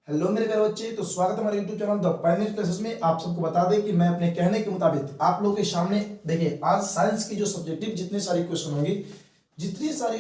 Hello मेरे प्यारे बच्चे, तो स्वागत है हमारे YouTube channel the Pioneer classes में। आप सबको बता दें कि मैं अपने कहने के मुताबिक आप लोगों के सामने देखिए आज साइंस की जो सब्जेक्टिव जितने सारी क्वेश्चन होंगी, जितनी सारी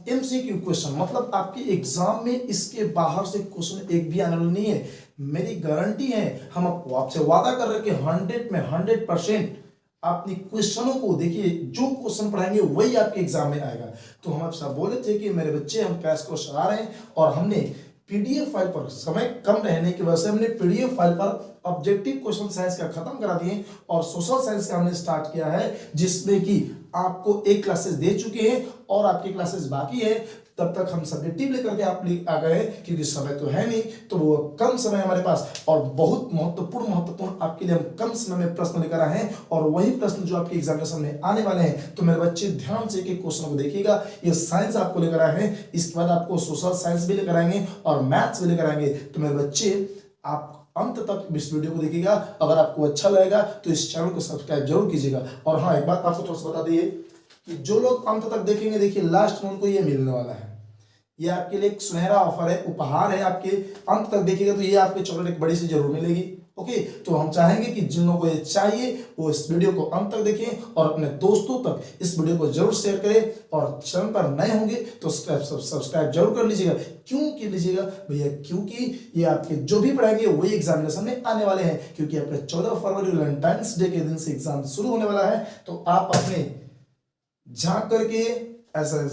MCQ क्वेश्चन, मतलब आपके एग्जाम में इसके बाहर से क्वेश्चन एक भी आने वाला नहीं है। मेरी गारंटी है, हम आपसे वादा कर रहे हैं कि 100 में 100% अपनी क्वेश्चनों को देखिए, जो क्वेश्चन पढ़ाएंगे वही आपके एग्जाम में आएगा। तो हम आपसे बोले थे कि मेरे बच्चे हम क्लास को चला रहे हैं और हमने पीडीएफ फाइल पर समय कम रहने की वजह से हमने पीडीएफ फाइल पर ऑब्जेक्टिव क्वेश्चन साइंस का खत्म करा दिए और सोशल साइंस का हमने स्टार्ट किया है, जिसमें कि आपको एक क्लासेस दे चुके हैं और आपकी क्लासेस बाकी है। तब तक हम सब्जेक्टिव लेकर के आप आ गए, क्योंकि समय तो है नहीं, तो वो कम समय हमारे पास और बहुत महत्वपूर्ण आपके लिए हम कम समय में प्रश्न लेकर आए हैं और वही प्रश्न जो आपके एग्जामिनेशन में आने वाले हैं। तो मेरे बच्चे ध्यान से एक क्वेश्चन को देखिएगा। ये साइंस आपको लेकर आए हैं, इसके बाद आपको सोशल साइंस भी लेकर आएंगे और मैथ्स भी लेकर आएंगे। तो मेरे बच्चे आप अंत तक इस वीडियो को देखिएगा। अगर आपको अच्छा लगेगा तो इस चैनल को सब्सक्राइब जरूर कीजिएगा। और हाँ, एक बात आपको थोड़ा सा बता दिए कि जो लोग अंत तक देखेंगे, देखिए लास्ट में उनको ये मिलने वाला है। ये आपके लिए एक सुनहरा ऑफर है, उपहार है। आपके अंत तक देखिएगा तो ये आपके चॉकलेट एक बड़ी सी जरूर मिलेगी। ओके, तो हम चाहेंगे कि जिन लोगों को ये चाहिए वो इस वीडियो को अंत तक देखें और अपने दोस्तों तक इस वीडियो को जरूर शेयर करें। और चैनल पर नए होंगे तो सब्सक्राइब जरूर कर लीजिएगा। क्यों कर लीजिएगा भैया? क्योंकि ये आपके जो भी पढ़ाएंगे वही एग्जामिनेशन में आने वाले हैं। क्योंकि अपने 14 फरवरी वैलेंटाइंस डे के दिन से एग्जाम शुरू होने वाला है। तो आप अपने झांक करके ऐसा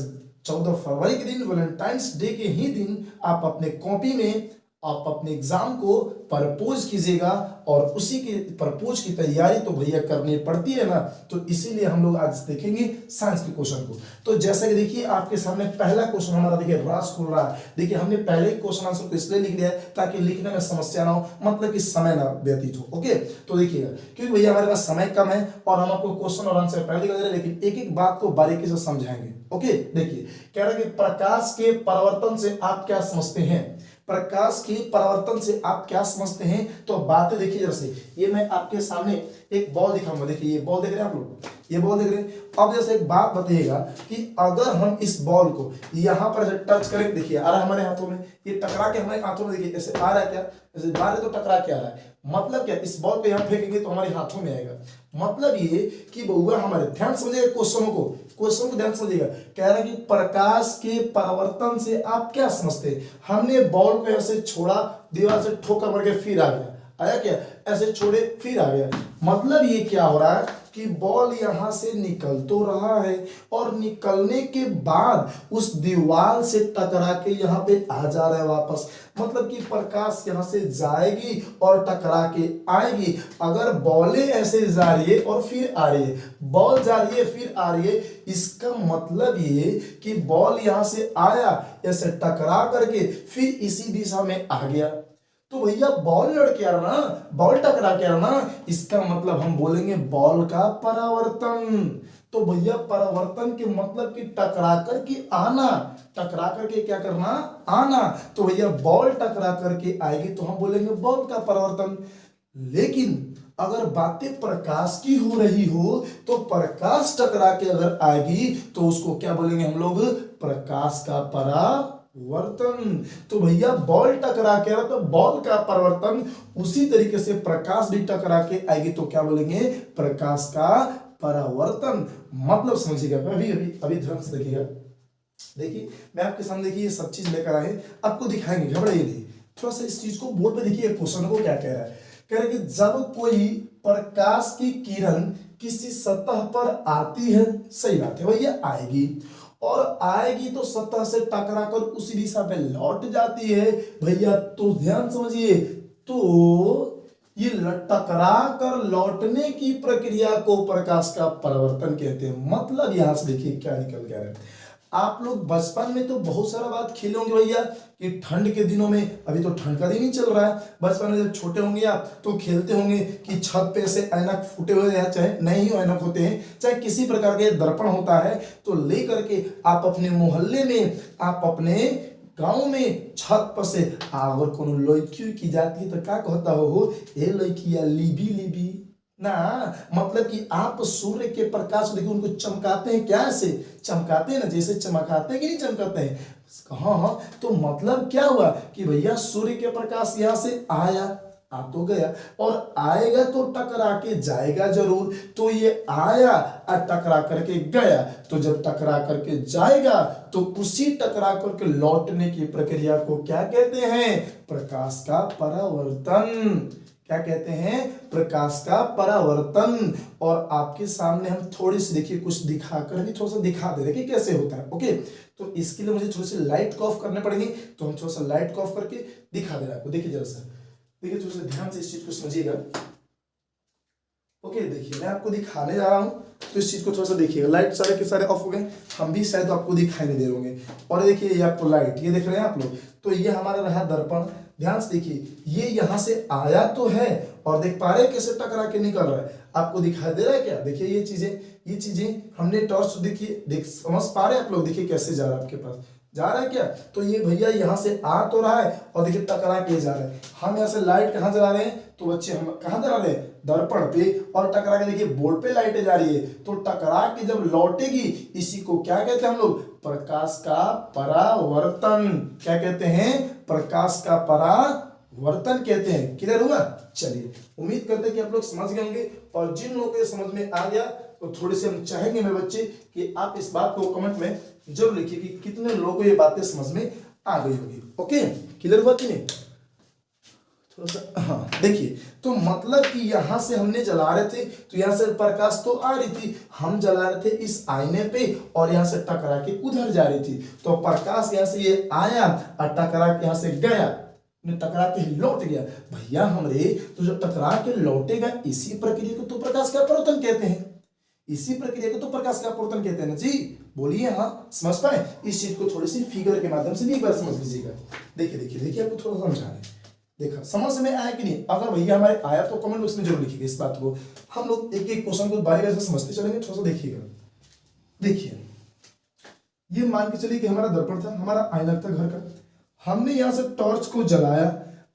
14 फरवरी के दिन, वैलेंटाइंस डे के ही दिन, आप अपने कॉपी में आप अपने एग्जाम को प्रपोज कीजिएगा। और उसी के प्रपोज की तैयारी तो भैया करनी पड़ती है ना, तो इसीलिए हम लोग आज देखेंगे साइंस के क्वेश्चन को। तो जैसे कि देखिए आपके सामने पहला क्वेश्चन हमारा देखिए रास खुल रहा है। देखिए हमने पहले ही क्वेश्चन आंसर को इसलिए लिख लिया है ताकि लिखने में समस्या ना हो, मतलब कि समय ना व्यतीत हो। ओके, तो देखिएगा क्योंकि भैया हमारे पास समय कम है और हम आपको क्वेश्चन और आंसर पहले कर दे रहे हैं, लेकिन एक एक बात को बारीकी से समझाएंगे। ओके, देखिए कह रहा है कि प्रकाश के परावर्तन से आप क्या समझते हैं। प्रकाश के परावर्तन से आप क्या समझते हैं? तो बातें देखिए जरा से। ये मैं आपके सामने एक बॉल दिखाऊंगा। देखिए ये बॉल देख रहे हैं आप लोग, ये बॉल देख रहे हैं। अब जैसे एक बात बताइएगा कि अगर हम इस बॉल को यहां पर टच करें, देखिए आ रहा है हमारे हाथों में, ये टकरा के हमारे हाथों में, देखिए ऐसे आ रहा है क्या, ऐसे बाहर तो टकरा के आ रहा है। मतलब क्या, इस बॉल को यहां फेंकेंगे तो हमारे हाथों में आएगा। मतलब ये कि बहुआ हमारे, ध्यान समझिएगा क्वेश्चन को ध्यान समझिएगा। कह रहा है कि प्रकाश के परावर्तन से आप क्या समझते हैं। हमने बॉल को ऐसे छोड़ा, दीवार से ठोकर मार के फिर आ गया, आया क्या, ऐसे छोड़े फिर आ गया। मतलब ये क्या हो रहा है कि बॉल यहां से निकल तो रहा है और निकलने के बाद उस दीवार से टकरा के यहां पे आ जा रहा है वापस। मतलब कि प्रकाश यहां से जाएगी और टकरा के आएगी। अगर बॉलें ऐसे जा रही है और फिर आ रही है, बॉल जा रही है फिर आ रही है, इसका मतलब ये कि बॉल यहां से आया, ऐसे टकरा करके फिर इसी दिशा में आ गया। तो भैया बॉल लड़ के आ रहा ना, बॉल टकरा के आ रहा ना, इसका मतलब हम बोलेंगे बॉल का परावर्तन। तो भैया परावर्तन के मतलब कि टकरा करके आना, टकरा करके क्या करना, आना। तो भैया बॉल टकरा करके आएगी तो हम बोलेंगे बॉल का परावर्तन। लेकिन अगर बातें प्रकाश की हो रही हो तो प्रकाश टकरा के अगर आएगी तो उसको क्या बोलेंगे हम लोग, प्रकाश का परावर्तन। तो भैया बॉल टकरा के आ रहा तो बॉल का परावर्तन, उसी तरीके से प्रकाश भी टकरा के आएगी तो क्या बोलेंगे, प्रकाश का परावर्तन। मतलब समझिएगा, अभी ध्यान से देखिएगा। देखिए मैं आपके सामने देखिए ये सब चीज लेकर आए, आपको दिखाएंगे, घबराइए नहीं। थोड़ा सा इस चीज को बोर्ड पे देखिए, क्वेश्चन को क्या कह रहा है। कह रहा है कि जब कोई प्रकाश की किरण किसी सतह पर आती है, सही बात है भैया, आएगी और आएगी तो सतह से टकरा कर उसी दिशा पे लौट जाती है भैया। तो ध्यान समझिए, तो ये टकरा कर लौटने की प्रक्रिया को प्रकाश का परावर्तन कहते हैं। मतलब यहां से देखिए क्या निकल गया है। आप लोग बचपन में तो बहुत सारा बात खेले होंगे भैया कि ठंड के दिनों में, अभी तो ठंड का दिन ही चल रहा है, बचपन में जब छोटे होंगे आप तो खेलते होंगे कि छत पे से ऐनक फूटे हुए हैं, चाहे नहीं ऐनक होते हैं, चाहे किसी प्रकार के दर्पण होता है, तो ले करके आप अपने मोहल्ले में, आप अपने गांव में छत पर से अगर कोनो लड़की की जाती है तो क्या कहता हो, ए लड़किया लिबी लिबी, ना, मतलब कि आप सूर्य के प्रकाश को देखिए, उनको चमकाते हैं, क्या ऐसे चमकाते हैं ना, जैसे चमकाते हैं कि नहीं चमकाते हैं। हाँ हाँ, तो मतलब क्या हुआ कि भैया सूर्य के प्रकाश यहां से आया, आ तो गया, और आएगा तो टकरा के जाएगा जरूर। तो ये आया और टकरा करके गया, तो जब टकरा करके जाएगा तो उसी टकरा करके लौटने की प्रक्रिया को क्या कहते हैं, प्रकाश का परावर्तन। क्या कहते हैं, प्रकाश का परावर्तन। और आपके सामने हम थोड़ी सी देखिए कुछ दिखा कर भी थोड़ा सा दिखा दे रहे कि कैसे होता है। ओके, तो इसके लिए मुझे थोड़ी सी लाइट को ऑफ करने पड़ेंगे, तो हम थोड़ा सा लाइट को ऑफ करके दिखा दे रहे आपको। देखिए जरा सा, देखिए थोड़ा सा ध्यान से इस चीज को समझिएगा। ओके, देखिए मैं आपको दिखाने जा रहा हूं, तो इस चीज को थोड़ा सा देखिएगा। लाइट सारे के सारे ऑफ हो गए, हम भी शायद आपको दिखाई नहीं दे रहे होंगे। और देखिए ये आपको लाइट, ये देख रहे हैं आप लोग, तो ये हमारा रहा दर्पण। ध्यान से देखिए, ये यहां से आया तो है, और देख पा रहे हैं कैसे टकरा के निकल रहा है, आपको दिखाई दे रहा है क्या। देखिए ये चीजें हमने टॉर्च देखिए, देख समझ पा रहे हैं आप लोग, देखिए कैसे जा रहा है आपके पास, जा रहा है क्या। तो ये भैया यहाँ से आ तो रहा है, और देखिए टकरा के जा रहा है। हम यहाँ से लाइट कहाँ जला रहे हैं, तो बच्चे हम कहाँ जला रहे हैं, दर्पण पे, और टकरा के देखिए बोर्ड पे लाइटें जा रही है। तो टकरा के जब लौटेगी, इसी को क्या कहते हैं हम लोग, प्रकाश का परावर्तन। क्या कहते हैं, प्रकाश का परावर्तन कहते हैं। क्लियर हुआ। चलिए, उम्मीद करते हैं कि आप लोग समझ गए होंगे, और जिन लोगों को समझ में आ गया तो थोड़े से हम चाहेंगे मेरे बच्चे कि आप इस बात को कमेंट में जरूर लिखिए कि कितने लोगों को ये बातें समझ में आ गई होगी। ओके, क्लियर हुआ कि नहीं। थोड़ा सा हाँ, देखिए तो मतलब कि यहां से हमने जला रहे थे, तो यहां से प्रकाश तो आ रही थी, हम जला रहे थे इस आईने पे, और यहां से टकरा के उधर जा रही थी। तो प्रकाश यहां से ये आया और टकरा के यहां से गया, टकरा के लौट गया। भैया हमरे तो जब टकरा के लौटेगा, इसी प्रक्रिया को तो प्रकाश का परावर्तन कहते हैं। इसी प्रक्रिया को तो प्रकाश का परावर्तन कहते हैं ना जी। बोलिए हाँ, समझ पाए। इस चीज को थोड़ी सी फिगर के माध्यम से भी एक बार समझ लीजिएगा। देखिए देखिए देखिए, आपको थोड़ा समझा रहे हैं। देखा, समझ में आया कि नहीं। अगर भैया हमारे आया तो कमेंट बॉक्स में जरूर लिखिएगा इस बात को। हम लोग एक एक क्वेश्चन को बारी बारी से समझते चलेंगे, थोड़ा सा देखिएगा। देखिए, ये मान के चलिए कि हमारा दर्पण था, हमारा आईना था घर का। हमने यहाँ से टॉर्च को जलाया,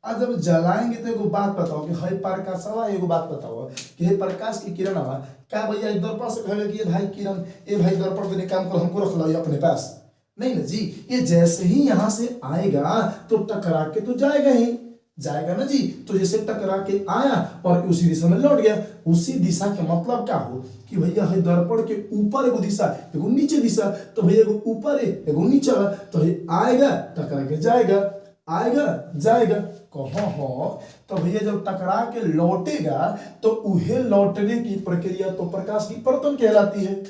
और जब जलाएंगे तो एगो बात बताओ कि हे प्रकाश हवा, एगो बात बताओ कि हे प्रकाश की किरण हवा, क्या भैया दर्पण से कहेगा कि भाई किरण, ए भाई दर्पण देने काम करो, हमको रख लो अपने पास। नहीं ना जी, ये जैसे ही यहां से आएगा तो टकरा के तो जाएगा ही, जाएगा ना जी। तो जैसे टकरा के आया और उसी दिशा में लौट गया। उसी दिशा का मतलब क्या हो कि भैया है दर्पण के ऊपर एगो दिशा, एगो नीचे दिशा। तो भैया एगो ऊपर है, एगो नीचे, तो ये आएगा टकरा के जाएगा, आएगा जाएगा। कहाँ हो, तो भैया जब टकरा के लौटेगा तो उहे लौटने की प्रक्रिया तो प्रकाश की परावर्तन कहलाती है।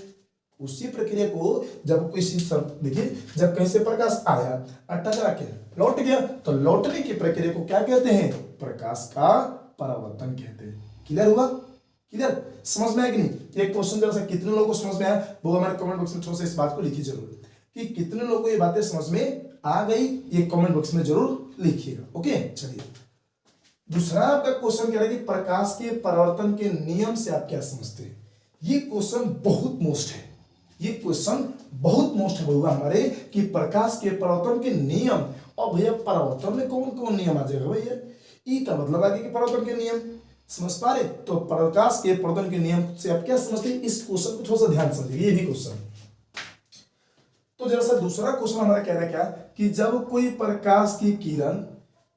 उसी प्रक्रिया को जब कोई चीज, देखिए जब कहीं से प्रकाश आया और टकरा के लौट गया, तो लौटने की प्रक्रिया को क्या कहते हैं, प्रकाश का परावर्तन कहते हैं। क्लियर हुआ, क्लियर, समझ में आया कि नहीं। एक क्वेश्चन जरा सा, कितने लोगों को समझ में आया वो हमारे कमेंट बॉक्स में थोड़ा सा इस बात को लिखिए जरूर, कि कितने लोगों को ये बातें समझ में आ गई, ये कमेंट बॉक्स में जरूर लिखिएगा। ओके, चलिए दूसरा आपका क्वेश्चन कह रहा है कि प्रकाश के परावर्तन के नियम से आप क्या समझते हैं। ये क्वेश्चन बहुत मोस्ट है, ये क्वेश्चन बहुत मोस्ट है बउआ हमारे, कि प्रकाश के परावर्तन के नियम। और भैया परावर्तन में कौन कौन नियम आ जाएगा भैया, ई का मतलब आगे कि परावर्तन के नियम समझ पा रहे। तो प्रकाश के परावर्तन के नियम से आप क्या समझते हैं, इस क्वेश्चन को थोड़ा सा ध्यान समझिए, ये भी क्वेश्चन। तो जरा सा दूसरा क्वेश्चन हमारा कह रहा है क्या, कि जब कोई प्रकाश की किरण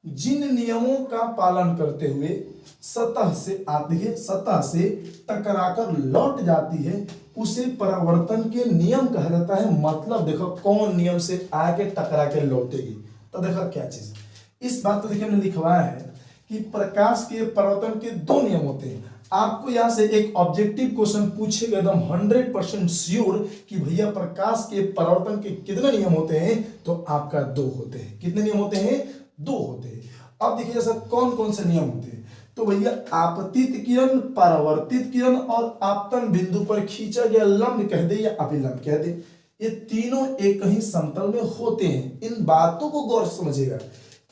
जिन नियमों का पालन करते हुए सतह से आती है, सतह से टकराकर लौट जाती है, उसे परावर्तन के नियम कहा जाता है। मतलब देखो कौन नियम से आके टकरा के लौटेगी। तो देखो क्या चीज, इस बात को देखिए हमने लिखवाया है कि प्रकाश के परावर्तन के दो नियम होते हैं। आपको यहां से एक ऑब्जेक्टिव क्वेश्चन पूछेगा एकदम 100% श्योर कि भैया प्रकाश के परावर्तन के कितने नियम होते हैं, तो आपका दो होते हैं। कितने नियम होते हैं, दो होते हैं। अब देखिए जैसा कौन कौन से नियम होते हैं, तो भैया आपतित किरण, परावर्तित किरण और आपतन बिंदु पर खींचा गया लंब कह दे या अभिलंब कह दे, ये तीनों एक ही समतल में होते हैं। इन बातों को गौर से समझिएगा।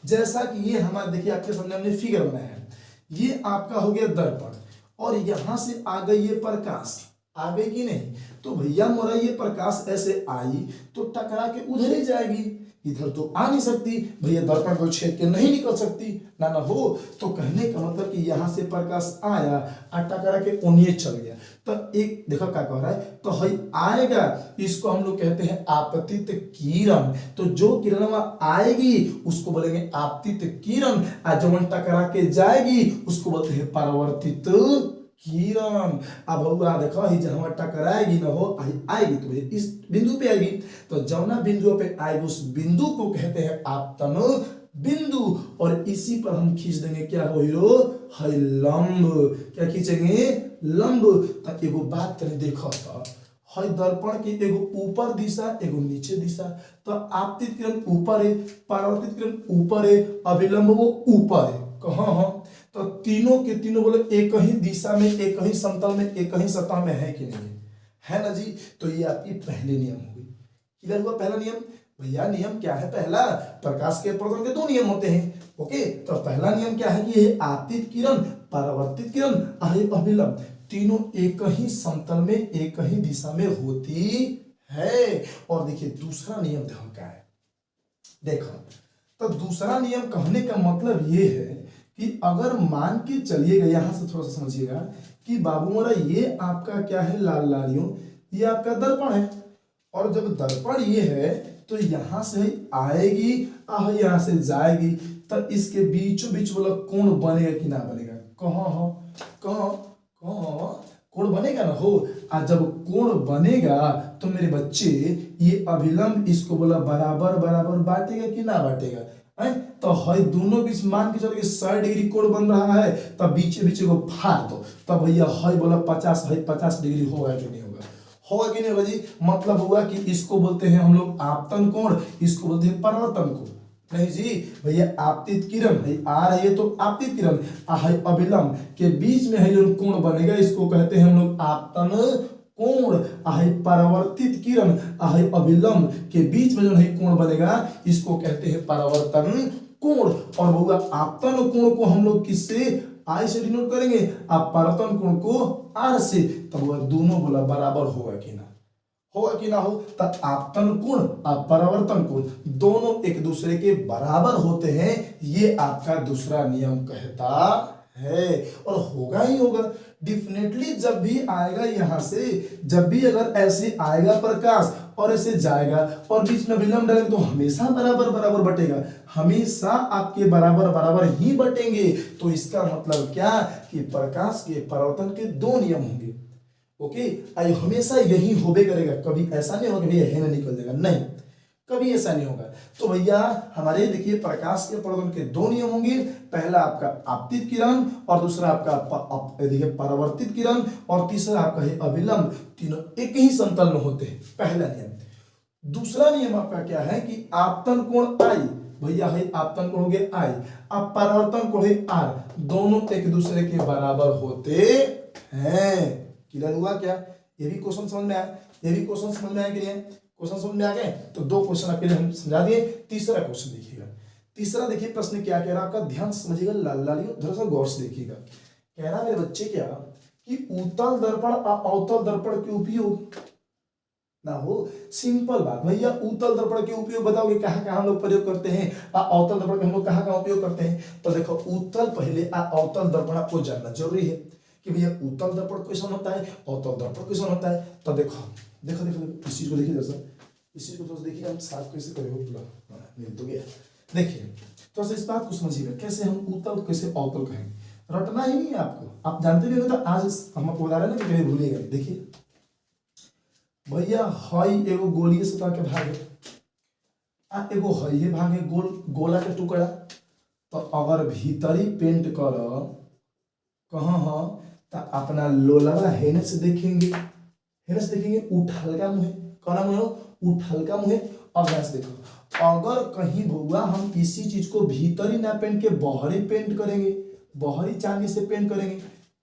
जैसा कि ये हमारा देखिए आपके सामने हमने फिगर बनाया है, ये आपका हो गया दर्पण, और यहां से आ गई ये प्रकाश, आगे की नहीं। तो भैया मोरा ये प्रकाश ऐसे आई तो टकरा के उधर ही जाएगी, इधर तो आ नहीं सकती भैया, दर्पण को छेद के नहीं निकल सकती ना ना हो। तो कहने का मतलब कि यहां से प्रकाश आया और टकरा के उन्हें चल गया। तो एक देखो क्या कह रहा है, तो हई आएगा, इसको हम लोग कहते हैं आपतित किरण। तो जो किरण वहां आएगी उसको बोलेंगे आपतित किरण, और जो टकरा के जाएगी उसको बोलते हैं परावर्तित किरण। अब हुआ देखो ही जहां टकराएगी ना हो आएगी तो इस बिंदु पे आएगी, तो जौना बिंदु पे आएगी उस बिंदु को कहते हैं आपतन बिंदु। और इसी पर हम खींच देंगे क्या हो हीरो, है लंब। क्या खींचेंगे, लंब। तब एगो बात तनी देखो तो है दर्पण की एगो ऊपर दिशा एगो नीचे दिशा। तो आपतित किरण ऊपर है, परावर्तित किरण ऊपर है, अभिलंब वो ऊपर है। कहाँ तो तीनों के तीनों बोले एक ही दिशा में, एक ही समतल में, एक ही सतह में है कि नहीं है ना जी। तो ये आपकी पहले नियम होगी। क्लियर हुआ पहला नियम। भैया नियम क्या है पहला, प्रकाश के अपवर्तन के दो नियम होते हैं। ओके, तो पहला नियम क्या है कि ये आपतित किरण, परावर्तित किरण और अभिलंब तीनों एक ही समतल में एक ही दिशा में होती है। और देखिए दूसरा नियम देखो क्या है, देखो तो दूसरा नियम कहने का मतलब ये है कि अगर मान के चलिएगा, यहां से थोड़ा सा समझिएगा कि बाबू मोरा ये आपका क्या है लाल लालियों, ये आपका दर्पण है, और जब दर्पण ये है तो यहां से आएगी यहां से जाएगी, तब इसके बीचों बीच वाला कोण बनेगा कि ना बनेगा, कहाँ हो कहाँ कहाँ कोण बनेगा ना हो। और जब कोण बनेगा तो मेरे बच्चे ये अभिलंब इसको बोला बराबर बराबर बांटेगा कि ना बांटेगा, तो है दोनों बीच मान के चलो कि 60 डिग्री कोण बन रहा है, तब बीचे बीचे को फाड़ दो, तब भैया है बोला 50 है 50 डिग्री होगा कि नहीं होगा, होगा कि नहीं होगा जी। मतलब हुआ कि इसको बोलते हैं हम लोग आपतन कोण, इसको बोलते हैं परावर्तन कोण। नहीं जी भैया आपतित किरण है आ रही है तो आपतित किरण है अभिलंब के बीच में है जो कोण बनेगा इसको कहते हैं हम लोग आपतन कोण। है परावर्तित किरण है अभिलंब के बीच में जो है कोण बनेगा इसको कहते हैं परावर्तन कोण। और होगा आपतन कोण को हम लोग किससे, आई से डिनोट करेंगे, आप परावर्तन कोण को आर से। तब वह दोनों बोला बराबर होगा कि ना होगा कि ना हो। तब आपतन कोण और परावर्तन कोण दोनों एक दूसरे के बराबर होते हैं, ये आपका दूसरा नियम कहता है। और होगा ही होगा डेफिनेटली, जब भी आएगा यहां से, जब भी अगर ऐसे आएगा प्रकाश और ऐसे जाएगा और बीच में विलंब डालेंगे तो हमेशा बराबर बराबर बटेगा, हमेशा आपके बराबर बराबर ही बटेंगे। तो इसका मतलब क्या कि प्रकाश के परावर्तन के दो नियम होंगे। ओके, आई हमेशा यही होबे करेगा, कभी ऐसा नहीं होगा भैया है ना निकल जाएगा, नहीं कभी ऐसा नहीं होगा। तो भैया हमारे देखिए प्रकाश के परावर्तन के दो नियम होंगे, पहला आपका आपतित किरण और दूसरा आपका देखिए परावर्तित किरण और तीसरा आपका है अभिलंब, तीनों एक ही समतल में होते हैं, पहला नियम। दूसरा नियम आपका क्या है कि आपतन कोण आई, भैया है आपतन कोण हो गया आई, अब परावर्तन कोण है आर, दोनों एक दूसरे के बराबर होते हैं। क्लियर हुआ क्या, ये भी क्वेश्चन समझ में आया, ये भी क्वेश्चन समझ में आया कि नहीं, क्वेश्चन समझ में आ गए। तो दो क्वेश्चन आपके लिए हम समझा दिए। तीसरा क्वेश्चन देखिएगा, तीसरा देखिए प्रश्न क्या कह रहा है आपका, ध्यान से समझिएगा लाल लालियों, थोड़ा सा गौर से देखिएगा। कह रहा मेरे बच्चे क्या कि उत्तल दर्पण और अवतल दर्पण के उपयोग ना हो। सिंपल बात भैया, उत्तल दर्पण के उपयोग बताओगे कहाँ कहाँ हम लोग प्रयोग करते हैं, अवतल दर्पण के हम लोग कहाँ कहाँ उपयोग करते हैं। तो देखो उत्तल पहले अवतल दर्पण आपको जानना जरूरी है कि भैया उत्तल दर्पण क्वेश्चन होता है, अवतल दर्पण क्वेश्चन होता है। तो देखो देखो देखो इस चीज को देखिए जैसा, इस चीज को थोड़ा देखिए हम साफ कैसे करेंगे पूरा मिल तो गया। देखिए थोड़ा सा इस बात को समझिएगा, कैसे हम उत्तल कैसे अवतल कहेंगे, रटना ही नहीं है आपको, आप जानते भी हो। तो आज हम आपको बता रहे हैं ना कि कहीं भूलिएगा। देखिए भैया हई एगो गोलीय सतह के भाग है, एगो हई भाग है गोला के टुकड़ा। तो अगर भीतरी पेंट कर कहाँ हो तो अपना लोलवा हेने से देखेंगे, हेने से देखेंगे उठलका मुँह, कहना मुँह उठलका मुँह। अब ऐसे देखो अगर कहीं भुआ हम इसी चीज को भीतरी ना पेंट के बाहरी पेंट करेंगे, बाहरी चांदी से पेंट करेंगे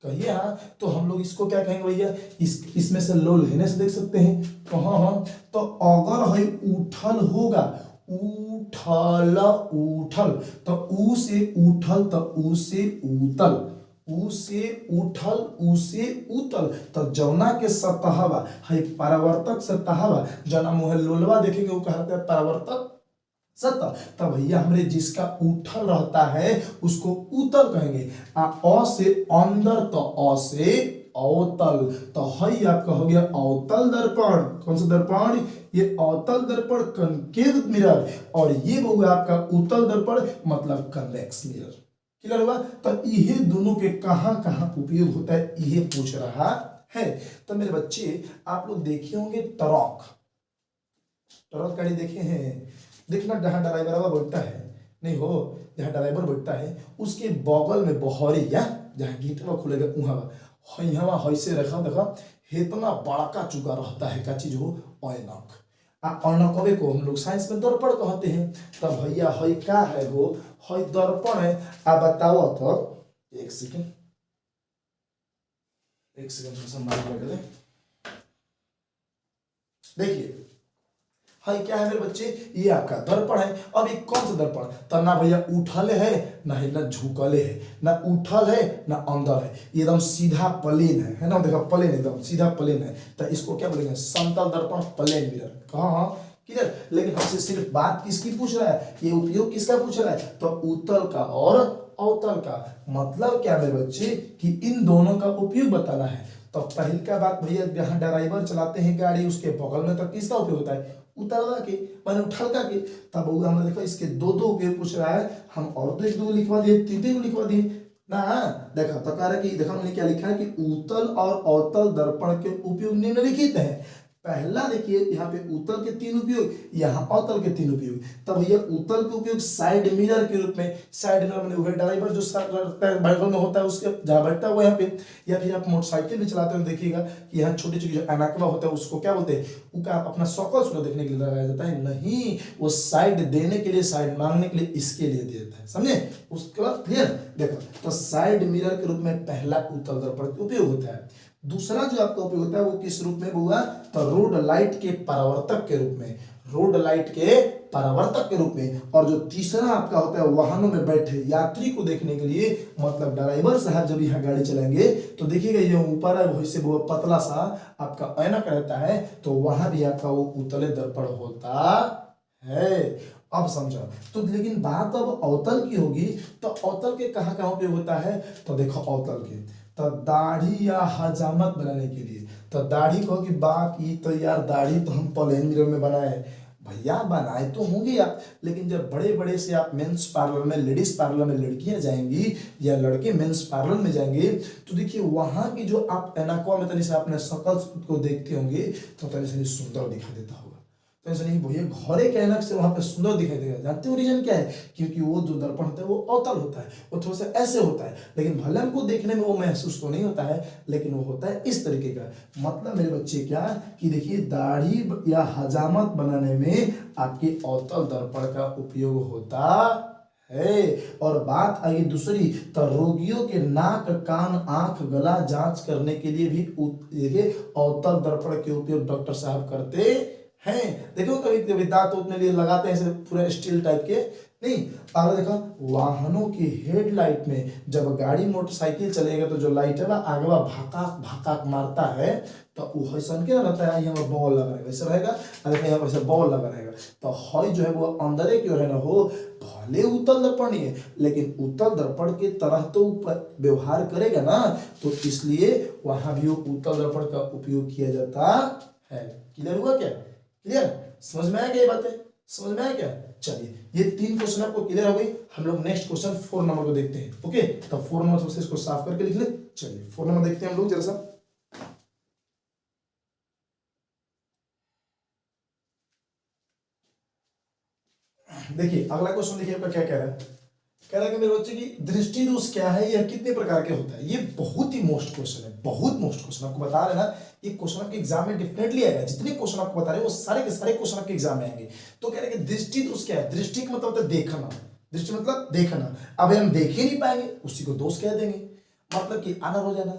कहिए हाँ, तो हम लोग इसको क्या कहेंगे भैया, इसमें से लोल हेने से देख सकते हैं कहाँ हम। तो अगर है उठल होगा, उठल उठल तो ऊ से उठल तो ऊ से उतल, ऊ से उठल, ऊ से उतल, तो जौना के सतहवा है परावर्तक सतहवा, जना मुहे लोलवा देखेंगे वो कहते हैं परावर्तक सतह। तब भैया हमरे जिसका उठल रहता है उसको उतल कहेंगे। अ से अंदर, तो अ से अवतल, तो है आपका हो गया अवतल दर्पण। कौन सा दर्पण? ये अवतल दर्पण कनकेव मिरर, और ये होगा आपका उत्तल दर्पण मतलब कन्वेक्स मिरर। क्लियर हुआ? तो ये दोनों के कहां कहां उपयोग होता है ये पूछ रहा है। तो मेरे बच्चे आप लोग देखे होंगे टरक, टरक गाड़ी देखे हैं? देखना जहां ड्राइवर बैठता है, नहीं हो, जहां ड्राइवर बैठता है उसके बगल में बहरी या जहां गेटवा खुलेगा वहां हैसे रखा देखा इतना बड़का चुका रहता है का चीज हो ऐनक। ऐनकवे को हम लोग साइंस में दर्पण कहते हैं। तब भैया है का है हो, है दर्पण है। आप बताओ तो, एक सेकंड देखिए है क्या है मेरे बच्चे, ये आपका दर्पण है। अब ये कौन सा दर्पण? तो ना भैया उठले है ना ही ना झुकले है, ना उठल है ना अंदर है, ये एकदम सीधा प्लेन है ना, देखो प्लेन एकदम सीधा प्लेन है। तो इसको क्या बोलेंगे? समतल दर्पण, प्लेन मिरर। कहाँ क्लियर? लेकिन हमसे सिर्फ बात किसकी पूछ रहा है, ये उपयोग किसका पूछ रहा है? तो उत्तल का और अवतल का। मतलब क्या मेरे बच्चे कि इन दोनों का उपयोग बताना है। तो पहले का बात भैया, जहां ड्राइवर चलाते हैं गाड़ी उसके बगल में तो किसका उपयोग होता है? उतरवा के, माने उठलका के। तब हमने देखो इसके दो दो उपयोग पूछ रहा है, हम और तो एक दो लिखवा दिए, तीन तीन लिखवा दिए ना। देखा तो कह रहा है कि देखो हमने क्या लिखा है कि उत्तल और अवतल दर्पण के उपयोग निम्नलिखित है। पहला देखिए यहाँ पे उत्तल के तीन उपयोग, यहाँ अवतल के तीन उपयोग। तब भैया उत्तल के उपयोग साइड मिरर के रूप में, साइड मिरर में वह ड्राइवर जो बगल में होता है उसके जहाँ बैठता है वो यहाँ पे, या फिर आप मोटरसाइकिल भी चलाते हुए देखिएगा कि यहाँ छोटी छोटी जो अनाकवा होता है उसको क्या बोलते हैं, उसका आप अपना सकल सुना देखने के लिए लगाया जाता है, नहीं वो साइड देने के लिए, साइड मांगने के लिए इसके लिए देता है, समझे? उसके बाद क्लियर? देखो तो साइड मिरर के रूप में पहला उत्तल दर्पण का उपयोग होता है। दूसरा जो आपका उपयोग होता है वो किस रूप में हुआ? तो रोड लाइट के परावर्तक के रूप में, रोड लाइट के परावर्तक के रूप में। और जो तीसरा आपका होता है वाहनों में बैठे यात्री को देखने के लिए, मतलब ड्राइवर साहब जब यहाँ गाड़ी चलाएंगे तो देखिएगा ये ऊपर है वैसे वो पतला सा आपका ऐनक रहता है, तो वहां भी आपका वो उत्तले दर्पण होता है। अब समझो तो, लेकिन बात अब अवतल की होगी, तो अवतल के कहाँ कहाँ उपयोग होता है? तो देखो अवतल के तो दाढ़ी या हजामत बनाने के लिए। तो दाढ़ी कहो कि बाकी तो यार दाढ़ी तो हम प्लेन मिरर में बनाए, भैया बनाए तो होंगे आप, लेकिन जब बड़े बड़े से आप मेंस पार्लर में, लेडीज पार्लर में लड़कियां जाएंगी या लड़के मेंस पार्लर में जाएंगे, तो देखिए वहां की जो आप एनाक्वा में तनी से अपने शकल को देखते होंगे तो तनी से सुंदर दिखाई देता होगा। तो ऐसा नहीं भैया घरे के ऐनक से वहां पे सुंदर दिखाई देगा। जानते हो रीजन क्या है? क्योंकि वो जो दर्पण होता है वो अवतल होता है, वो थोड़ा सा ऐसे होता है, लेकिन भले हमको देखने में वो महसूस तो नहीं होता है, लेकिन वो होता है इस तरीके का। मतलब मेरे बच्चे क्या कि देखिए दाढ़ी या हजामत बनाने में आपके अवतल दर्पण का उपयोग होता है। और बात आई दूसरी, तो रोगियों के नाक, कान, आंख, गला जांच करने के लिए भी देखिए अवतल दर्पण के उपयोग डॉक्टर साहब करते हैं। देखो कभी कभी दांत उतने लिए लगाते हैं ऐसे पूरा स्टील टाइप के, नहीं अगर देखो वाहनों की हेडलाइट में जब गाड़ी मोटरसाइकिल चलेगा तो जो लाइट है ना आगवा भाकाक भाकाक मारता है, तो वो हसन क्या रहता है, यहाँ बॉल लगा रहेगा, ऐसा रहेगा, अरे यहाँ वैसे बॉल लगा रहेगा। तो हॉय जो है वो अंदर की ओर है ना, हो भले उत्तल दर्पण ही है लेकिन उत्तल दर्पण के तरह तो व्यवहार करेगा ना, तो इसलिए वहां भी वो उत्तल दर्पण का उपयोग किया जाता है। क्लियर हुआ क्या? क्लियर? समझ में आया क्या ये बातें? समझ में आया क्या? चलिए ये तीन क्वेश्चन आपको क्लियर हो गई। हम लोग नेक्स्ट क्वेश्चन 4 नंबर को देखते हैं। ओके, तो 4 नंबर से इसको साफ करके लिख ले। चलिए 4 नंबर देखते हैं हम लोग जरा सा। देखिए अगला क्वेश्चन देखिए आपका क्या कह रहा है। कह रहा है कि मेरे बच्चे की दृष्टि दोष क्या है, यह कितने प्रकार के होता है। ये बहुत ही मोस्ट क्वेश्चन है, बहुत मोस्ट क्वेश्चन। आपको बता रहे ना ये क्वेश्चन आपके एग्जाम में डेफिनेटली आएगा। जितने क्वेश्चन आपको बता रहे हैं वो सारे के सारे क्वेश्चन आपके एग्जाम में आएंगे। तो कह रहे हैं कि दृष्टि दोष क्या है। दृष्टि का मतलब होता है देखना, दृष्टि मतलब देखना। अब हम देख ही नहीं पाएंगे उसी को दोष कह देंगे। मतलब कि आनर हो जाना,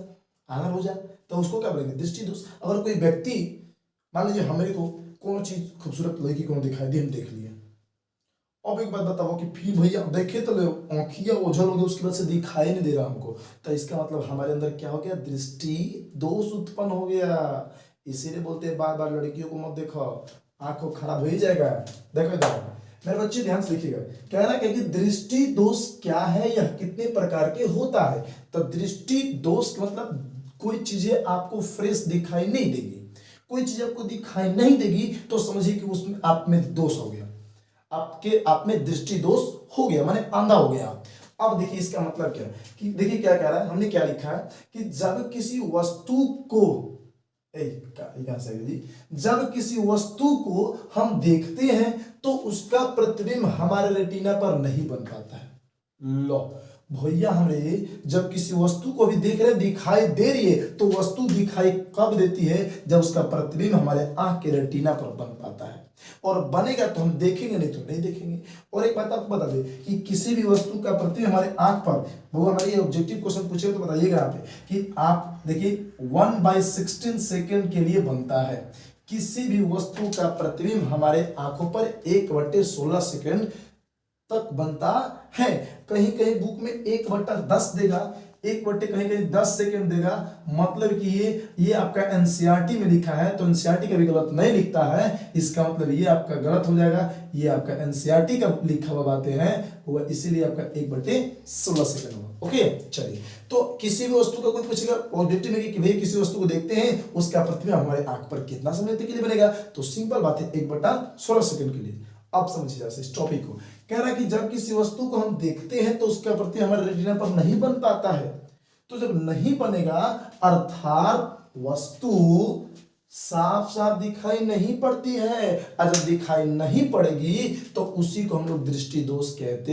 आनर हो जाए तो उसको क्या बोलेंगे? दृष्टि दोष। अगर कोई व्यक्ति मान लीजिए हमें को कौन चीज खूबसूरत लड़की को दिखाई दी, हम देख लिए अब एक बात बताओ कि फिर भैया देखे तो आँखियां ओझल हो गई, उसके बाद से दिखाई नहीं दे रहा हमको, तो इसका मतलब हमारे अंदर क्या हो गया, दृष्टि दोष उत्पन्न हो गया। इसीलिए बोलते हैं बार बार लड़कियों को मत देखो, आंखों खराब हो ही जाएगा। देखो इधर मेरे बच्चे ध्यान से लिखिएगा, कह रहा है कि दृष्टि दोष क्या है, यह कितने प्रकार के होता है। तो दृष्टि दोष मतलब कोई चीजें आपको फ्रेश दिखाई नहीं देगी, कोई चीज आपको दिखाई नहीं देगी तो समझिए कि उसमें आप में दोष हो गया, आपके आप में दृष्टि दोष हो गया, माने अंधा हो गया। अब देखिए इसका मतलब क्या कि देखिए क्या कह रहा है, हमने क्या लिखा है कि जब किसी वस्तु को जी, जब किसी वस्तु को हम देखते हैं तो उसका प्रतिबिंब हमारे रेटिना पर नहीं बन पाता है। लो भैया, हमने जब किसी वस्तु को भी देख रहे दिखाई दे रही है, तो वस्तु दिखाई कब देती है, जब उसका प्रतिबिंब हमारे आंख के रेटिना पर बन पाता है, और बनेगा तो हम देखेंगे, नहीं तो नहीं देखेंगे। और एक बात आपको बता दें कि किसी भी वस्तु का प्रतिबिंब हमारे आंख पर, वो हमारे ऑब्जेक्टिव क्वेश्चन पूछे तो बताइएगा यहाँ पे कि आप देखिए 1/16 सेकेंड के लिए बनता है। किसी भी वस्तु का प्रतिबिंब हमारे आंखों पर 1/16 सेकेंड तक बनता है। कहीं कहीं बुक में 1/10 देगा, 1 कहीं कहीं 10 सेकेंड देगा, मतलब कि ये आपका एनसीईआरटी में लिखा है, तो एनसीईआरटी का भी गलत नहीं लिखता है, इसका मतलब ये आपका गलत हो जाएगा। ये आपका एनसीईआरटी का लिखा हुआ बातें हैं वो, इसीलिए आपका 1/16 सेकेंड होगा। ओके चलिए, तो किसी भी वस्तु का कोई पूछेगा ऑब्जेक्टिव में कि भैया किसी वस्तु को देखते हैं, उसका प्रतिबिंब हमारे आंख पर कितना समय के लिए बनेगा, तो सिंपल बात है 1/16 सेकेंड के लिए। अब समझिए जैसे इस टॉपिक को, कह रहा है कि जब किसी वस्तु को हम देखते हैं तो उसका प्रतिबिंब हमारे रेटिना पर नहीं बन पाता है। तो जब नहीं बनेगा अर्थात वस्तु साफ साफ दिखाई नहीं पड़ती है, और जब दिखाई नहीं पड़ेगी तो उसी को हम लोग दृष्टि दोष कहते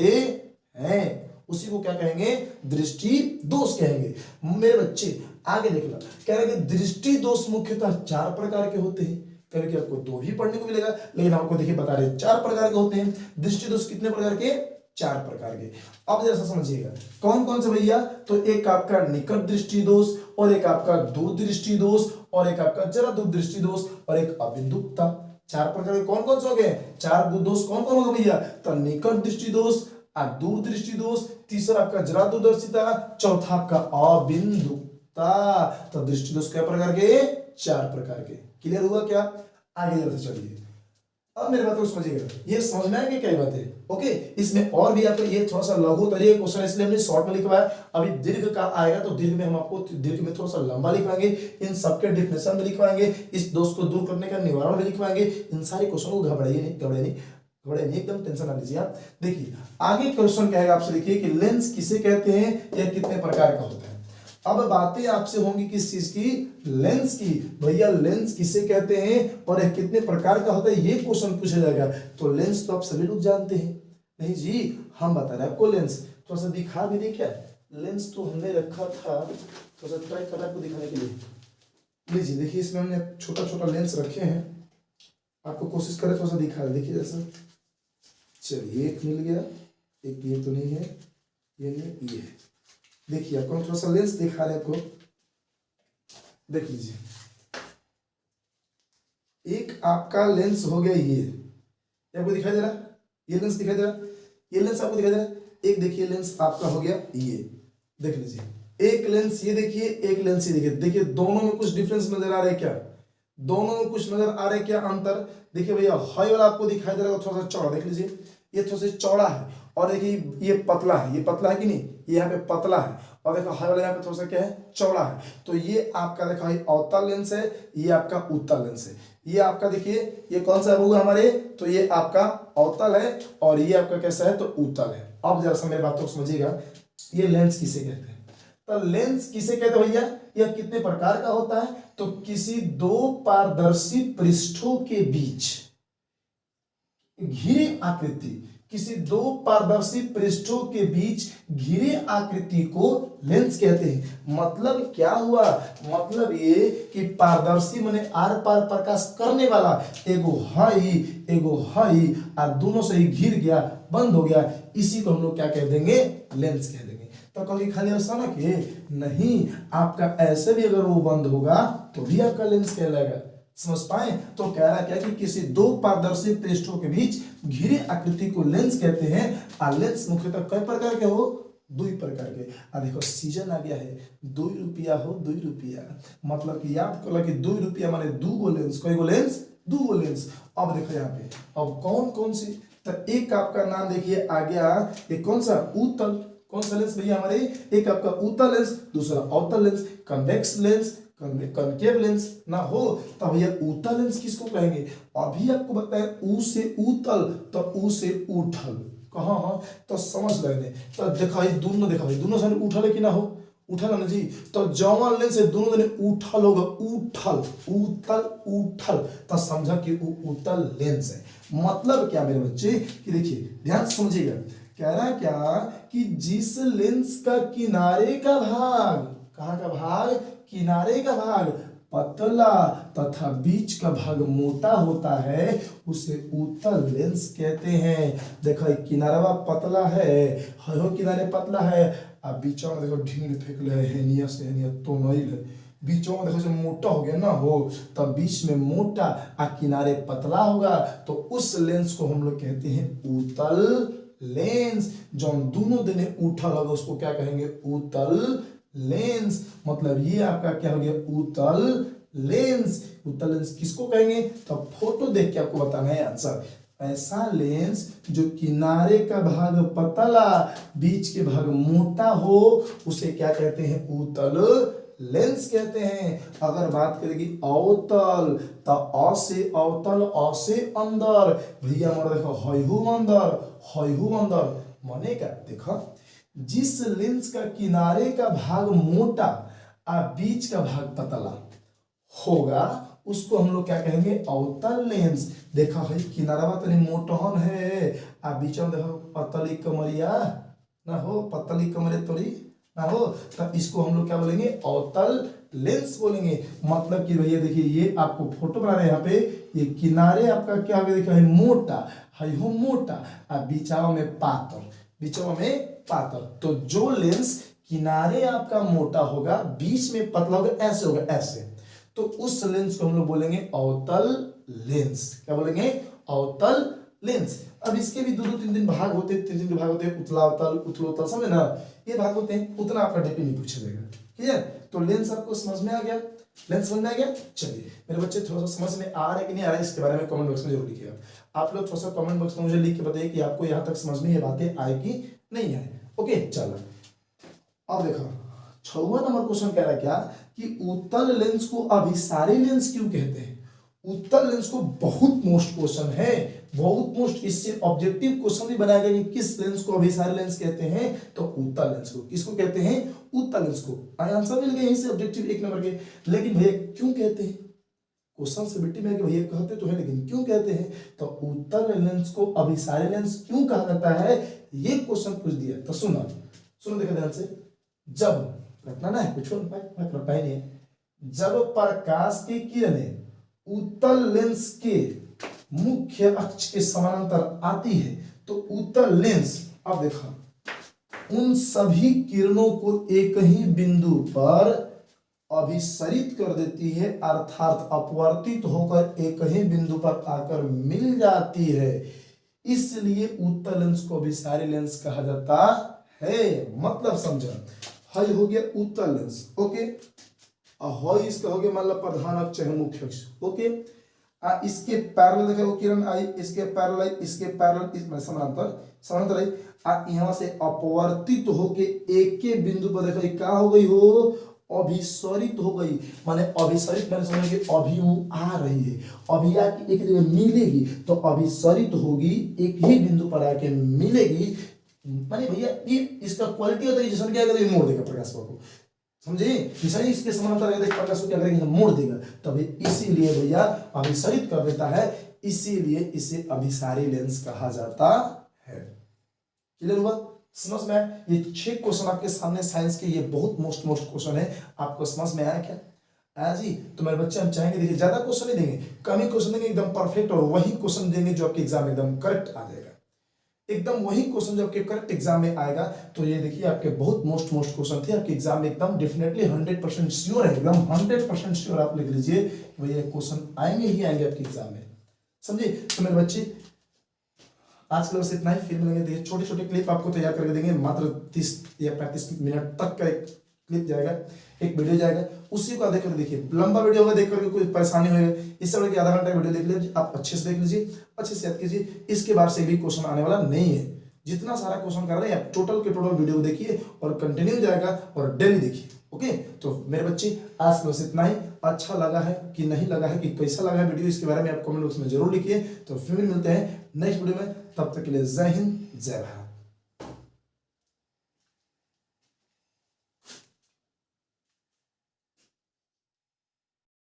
हैं। उसी को क्या कहेंगे, दृष्टि दोष कहेंगे। मेरे बच्चे आगे देख लो, कह रहे हैं कि दृष्टि दोष मुख्यतः 4 प्रकार के होते हैं। कभी आपको 2 भी पढ़ने को मिलेगा, लेकिन आपको देखिए बता रहे 4 प्रकार के होते हैं। दृष्टि दोष कितने प्रकार के, 4 प्रकार के। अब जैसा समझिएगा कौन कौन से भैया, तो एक आपका निकट दृष्टि दोष, और एक आपका दूर दृष्टि दोष, और एक आपका जरा दूर दृष्टि दोष, और एक अबिंदुकता। 4 प्रकार के कौन कौन से हो गए, 4 दोष कौन कौन होगा भैया, तो निकट दृष्टि दोष, दूर दृष्टि दोष, तीसरा आपका जरा दूरदर्शिता, चौथा आपका अबिंदुकता। तो दृष्टि दोष क्या प्रकार के, 4 प्रकार के। क्लियर हुआ क्या, आगे जल्दी चलिए। अब मेरे बात को समझिएगा, ये समझ में आएगी क्या बातें। ओके, इसमें और भी आपको ये थोड़ा सा लघु तरीके क्वेश्चन इसलिए हमने शॉर्ट में लिखवाया। अभी दीर्घ का आएगा तो दीर्घ में हम आपको दीर्घ में थोड़ा सा लंबा लिखवाएंगे, इन सबके डिफिनेशन में लिखवाएंगे, इस दोष को दूर करने का निवारण में लिखवाएंगे। इन सारे क्वेश्चन को घबराइए नहीं, एकदम टेंशन ना लीजिए आप। देखिए आगे क्वेश्चन कहेगा आपसे, देखिए कि लेंस किसे कहते हैं, यह कितने प्रकार का होता है। अब बातें आपसे होंगी किस चीज की, लेंस की। भैया लेंस किसे कहते हैं और यह कितने प्रकार का होता है, ये क्वेश्चन पूछा जाएगा। तो लेंस तो आप सभी लोग जानते हैं, नहीं जी हम बता रहे हैं आपको लेंस। थोड़ा सा दिखा भी दे क्या, लेंस तो हमने रखा था, थोड़ा सा ट्राई कर आपको दिखाने के लिए। लीजिए देखिए, इसमें हमने छोटा छोटा लेंस रखे हैं, आपको कोशिश करें थोड़ा सा दिखा रहे, देखिए जैसा। चलिए एक मिल गया, एक ये तो नहीं है, ये नहीं, ये देखिए आपको थोड़ा सा लेंस दिखा रहे हैं आपको, देख लीजिए। एक आपका लेंस हो गया, ये आपको दिखाई दे रहा है, ये लेंस दिखाई दे रहा है, ये लेंस आपको दिखाई दे रहा है। एक देखिए लेंस आपका हो गया ये, देख लीजिए। एक लेंस ये देखिए, एक लेंस ये देखिए। देखिए दोनों में कुछ डिफरेंस नजर आ रहा है क्या, दोनों में कुछ नजर आ रहा है क्या अंतर। देखिए भैया हाई वाला आपको दिखाई दे रहा है थोड़ा सा चौड़ा, देख लीजिए ये थोड़ा सा चौड़ा है, और देखिए ये पतला है, ये पतला है कि नहीं, ये यहाँ पे पतला है, और देखो हाई वाला यहाँ पे थोड़ा सा क्या है, चौड़ा है। तो ये आपका देखो ये अवतल लेंस है, ये आपका उत्तल लेंस है। ये आपका देखिए ये कौन सा होगा हमारे, तो ये आपका अवतल है, और ये आपका कैसा है, तो उत्तल है। अब जरा सा मेरी बात को समझिएगा, ये लेंस किसे कहते हैं। तो लेंस किसे कहते हैं भैया, यह कितने प्रकार का होता है, तो किसी 2 पारदर्शी पृष्ठों के बीच घिरे आकृति, किसी 2 पारदर्शी पृष्ठों के बीच घिरे आकृति को लेंस कहते हैं। मतलब क्या हुआ, मतलब ये कि पारदर्शी माने आर पार प्रकाश करने वाला, एगो हाई और दोनों से ही घिर गया, बंद हो गया, इसी को हम लोग क्या कह देंगे, लेंस कह देंगे। तो कभी खाली ऐसा ना कि नहीं, आपका ऐसे भी अगर वो बंद होगा तो भी आपका लेंस कहलाएगा। समझ पाए, तो कह रहा क्या कि किसी 2 पारदर्शी पृष्ठों के बीच घिरे आकृति को लेंस कहते हैं। और लेंस मुख्यतः कई प्रकार के हो, 2 प्रकार के। अब देखो सीजन आ गया है, 2 रुपया हो 2 रुपया, मतलब कि याद कर लो कि 2 रुपया माने 2 गो लेंस, कई गो लेंस, 2 गो लेंस। अब देखो यहाँ पे अब कौन कौन सी, तो एक आपका नाम देखिए आ गया, ये कौन सा, उत्तल, कौन सा लेंस भैया हमारे, एक आपका उत्तल लेंस, दूसरा अवतल lens, convex lens, concave lens ना हो। तब भैया उत्तल लेंस किसको कहेंगे, अभी आपको बताएं ऊ से उत्तल, तो ऊ से उठल, कहाँ हाँ, तो समझ लेने। तो देखा दोनों, देखा दोनों सामने उठल है कि ना हो, उठल है ना जी। तो जवान लेंस से दोनों जने उठल होगा, उठल, उत्तल उठल, तो समझा कि वो उत्तल लेंस है। मतलब क्या मेरे बच्चे कि देखिए ध्यान से समझिएगा, कह रहा क्या कि जिस लेंस का किनारे का भाग, कहाँ का भाग, किनारे का भाग पतला तथा बीच का भाग मोटा होता है, उसे उत्तल लेंस कहते हैं। देखो किनारा पतला है, हो किनारे पतला है, अब बीचों में देखो ढींग फेंक ले, हेनिया से हेनिया तो नहीं ले, बीचों में देखो जो मोटा हो गया ना हो, तब बीच में मोटा आ किनारे पतला होगा, तो उस लेंस को हम लोग कहते हैं उत्तल लेंस। जो दोनों देने उठा लगा उसको क्या कहेंगे, उत्तल लेंस। मतलब ये आपका क्या हो गया, उत्तल लेंस। उत्तल लेंस किसको कहेंगे, तो फोटो देख के आपको बताना है आंसर। ऐसा लेंस जो किनारे का भाग पतला बीच के भाग मोटा हो, उसे क्या कहते हैं, उत्तल लेंस कहते हैं। अगर बात करेगी अवतल, तो अ से अवतल, अ से अंदर, भैया हमारा देखो हयहू अंदर, हयहू अंदर माने क्या, देखो जिस लेंस का किनारे का भाग मोटा और बीच का भाग पतला होगा, उसको हम लोग क्या कहेंगे, अवतल लेंस। देखा है किनारा तनी मोटहन है, आ बीच में देखो पतली कमरिया ना हो, पतली कमरे तोड़ी ना हो, तब इसको हम लोग क्या बोलेंगे, अवतल लेंस बोलेंगे। मतलब कि भैया देखिए ये आपको फोटो बना रहे हैं यहाँ पे, ये किनारे आपका क्या हो गया, देखिए मोटा है, हो मोटा, आ बीचावा में पातर, बीचावा में पातर। तो जो लेंस किनारे आपका मोटा होगा, बीच में पतला होगा, ऐसे होगा ऐसे, तो उस लेंस को हम लोग बोलेंगे अवतल लेंस। क्या बोलेंगे, अवतल लेंस। अब इसके भी 2-3 भाग होते हैं, 3 भाग होते हैं, उतलावतल, उथलोतल, समझे ना, ये भाग होते हैं। उतना आपका डीपी नहीं पूछा जाएगा, ठीक है। तो लेंस आपको समझ में आ गया, लेंस समझ में आ गया। चलिए मेरे बच्चे थोड़ा सा समझ में आ रहा है कि नहीं आ रहा है, इसके बारे में कमेंट बॉक्स में जरूर लिखिएगा। आप लोग थोड़ा सा कमेंट बॉक्स में मुझे लिख के बताइए कि आपको यहाँ तक समझ में ये बातें आए कि नहीं आए। ओके चलो अब देखो 6वां नंबर क्वेश्चन कह रहा है क्या कि उत्तल लेंस को अभिसारी लेंस क्यों कहते हैं। उत्तल लेंस को बहुत मोस्ट क्वेश्चन है, बहुत मोस्ट, इससे ऑब्जेक्टिव क्वेश्चन भी बनाया गया कि किस लेंस को अभिसारी लेंस कहते हैं, तो उत्तल लेंस को किसको कहते हैं, उत्तल लेंस को। आंसर मिल गया यहीं से ऑब्जेक्टिव 1 नंबर के। लेकिन भैया क्यों कहते हैं, क्वेश्चन से बिट्टी में कि भैया कहते तो है लेकिन क्यों कहते हैं, तो उत्तल लेंस को अभिसारी लेंस क्यों कहा जाता है, ये क्वेश्चन पूछ दिया। तो सुनो सुनो देखो ध्यान से, जब रटना ना है कुछ रटना ही नहीं है, जब प्रकाश की किरणें उत्तल लेंस के मुख्य अक्ष के समानांतर आती है, तो उत्तल लेंस, अब देखा, उन सभी किरणों को एक ही बिंदु पर अभिसरित कर देती है, अर्थात अपवर्तित होकर एक ही बिंदु पर आकर मिल जाती है। इसलिए उत्तल लेंस को अभिसारी लेंस कहा जाता है। मतलब समझा, हाई हो गया उत्तल लेंस, ओके, हाई इसका हो गया मतलब प्रधान अक्ष है, मुख्य अक्ष, ओके। इसके पैरेलल देखो किरण आई, इसके पैरेलल आई, इसके पैरेलल, इसमें समानांतर समानांतर आई, यहाँ से अपवर्तित होके एक के बिंदु पर देखो क्या हो गई हो, अभिसरित हो गई। माने अभिसरित माने समझ कि अभी वो आ रही है, अभी आके एक जगह मिलेगी, तो अभिसरित होगी, एक ही बिंदु पर आके मिलेगी। माने भैया ये इसका क्वालिटी होता है, जैसा क्या करेगा, मोड़ देगा प्रकाश को, समझे, जैसा ही इसके समानांतर है प्रकाश को क्या करेगा, मोड़ देगा, तभी इसीलिए भैया अभिसरित कर देता है, इसीलिए इसे अभिसारी लेंस कहा जाता है। क्लियर हुआ, समझ में आया। ये 6 क्वेश्चन आपके सामने साइंस के, ये बहुत मोस्ट क्वेश्चन है, आपको समझ में आया क्या, आया जी। तो मेरे बच्चे हम चाहेंगे देखिए ज्यादा क्वेश्चन नहीं देंगे, कम ही क्वेश्चन देंगे, एकदम परफेक्ट, और वही क्वेश्चन देंगे जो आपके एग्जाम में एकदम करेक्ट आ जाएगा, एकदम वही क्वेश्चन जो आपके करेक्ट एग्जाम में आएगा। तो ये देखिए आपके बहुत मोस्ट क्वेश्चन थे आपके एग्जाम में, एकदम डेफिनेटली 100% श्योर है, एकदम 100% श्योर आप लिख लीजिए भैया क्वेश्चन आएंगे ही आएंगे आपके एग्जाम में, समझे। तो मेरे बच्चे आज के लिए बस इतना ही, फिर मिलेंगे। देखिए छोटे छोटे क्लिप आपको तैयार करके देंगे, मात्र 30 या 35 मिनट तक का एक क्लिप जाएगा, एक वीडियो जाएगा, उसी को देख कर देखिए। लंबा वीडियो होगा, देख करके कोई परेशानी होगी, इससे बड़ा कि आधा घंटा वीडियो देख लीजिए, आप अच्छे से देख लीजिए, अच्छे से याद कीजिए। इसके बाद से भी क्वेश्चन आने वाला नहीं है। जितना सारा क्वेश्चन कर रहे हैं आप टोटल के टोटल वीडियो देखिए और कंटिन्यू जाएगा और डेली देखिए। ओके, तो मेरे बच्चे आज बस इतना ही। अच्छा लगा है कि नहीं लगा है, कि कैसा लगा है वीडियो, इसके बारे में आप कमेंट बॉक्स में जरूर लिखिए। तो फिर मिलते हैं नेक्स्ट वीडियो में, तब तक के लिए जय हिंद जय भारत।